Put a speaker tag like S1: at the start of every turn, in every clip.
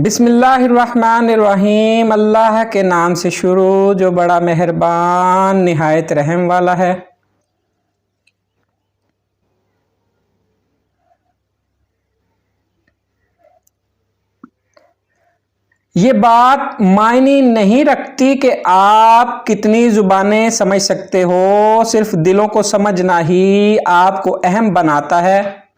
S1: بسم اللہ الرحمن الرحیم، اللہ کے نام سے شروع جو بڑا مہربان نہایت رحم والا ہے۔ یہ بات معنی نہیں رکھتی کہ آپ کتنی زبانیں سمجھ سکتے ہو، صرف دلوں کو سمجھنا ہی آپ کو اہم بناتا ہے۔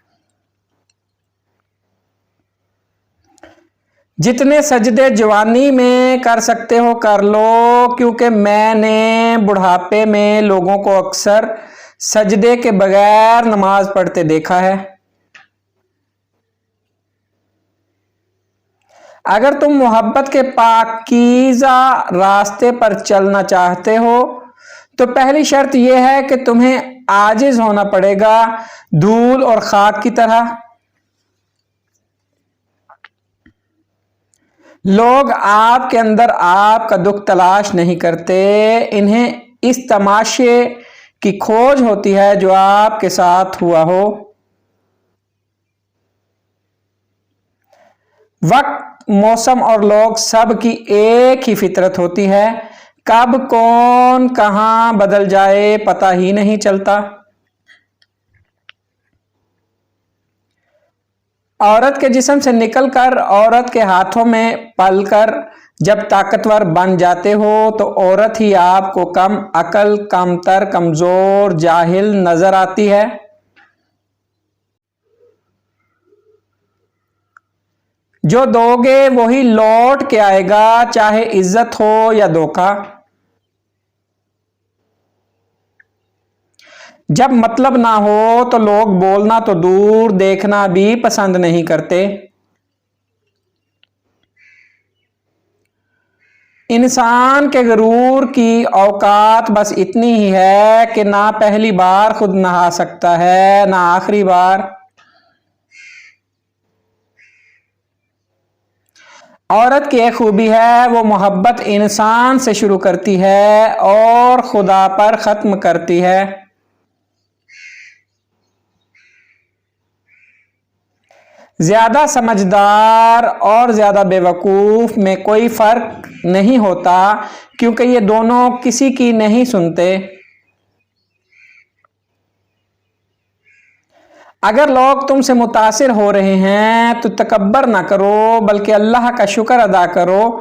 S1: جتنے سجدے جوانی میں کر سکتے ہو کر لو، کیونکہ میں نے بڑھاپے میں لوگوں کو اکثر سجدے کے بغیر نماز پڑھتے دیکھا ہے۔ اگر تم محبت کے پاکیزہ راستے پر چلنا چاہتے ہو تو پہلی شرط یہ ہے کہ تمہیں عاجز ہونا پڑے گا، دھول اور خاک کی طرح۔ لوگ آپ کے اندر آپ کا دکھ تلاش نہیں کرتے، انہیں اس تماشے کی کھوج ہوتی ہے جو آپ کے ساتھ ہوا ہو۔ وقت، موسم اور لوگ سب کی ایک ہی فطرت ہوتی ہے، کب کون کہاں بدل جائے پتہ ہی نہیں چلتا۔ عورت کے جسم سے نکل کر عورت کے ہاتھوں میں پل کر جب طاقتور بن جاتے ہو تو عورت ہی آپ کو کم عقل، کم تر، کمزور، جاہل نظر آتی ہے۔ جو دو گے وہی لوٹ کے آئے گا، چاہے عزت ہو یا دھوکہ۔ جب مطلب نہ ہو تو لوگ بولنا تو دور دیکھنا بھی پسند نہیں کرتے۔ انسان کے غرور کی اوقات بس اتنی ہی ہے کہ نہ پہلی بار خود نہا سکتا ہے نہ آخری بار۔ عورت کی ایک خوبی ہے، وہ محبت انسان سے شروع کرتی ہے اور خدا پر ختم کرتی ہے۔ زیادہ سمجھدار اور زیادہ بے وقوف میں کوئی فرق نہیں ہوتا، کیونکہ یہ دونوں کسی کی نہیں سنتے۔ اگر لوگ تم سے متاثر ہو رہے ہیں تو تکبر نہ کرو، بلکہ اللہ کا شکر ادا کرو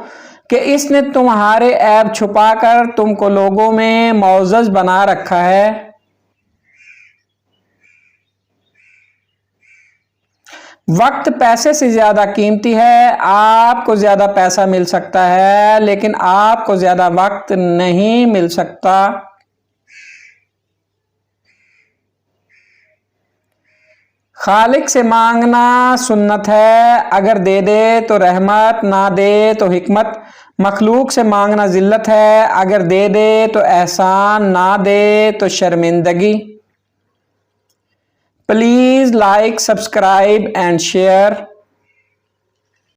S1: کہ اس نے تمہارے عیب چھپا کر تم کو لوگوں میں معزز بنا رکھا ہے۔ وقت پیسے سے زیادہ قیمتی ہے، آپ کو زیادہ پیسہ مل سکتا ہے لیکن آپ کو زیادہ وقت نہیں مل سکتا۔ خالق سے مانگنا سنت ہے، اگر دے دے تو رحمت، نہ دے تو حکمت۔ مخلوق سے مانگنا ذلت ہے، اگر دے دے تو احسان، نہ دے تو شرمندگی۔ Please like, subscribe and share.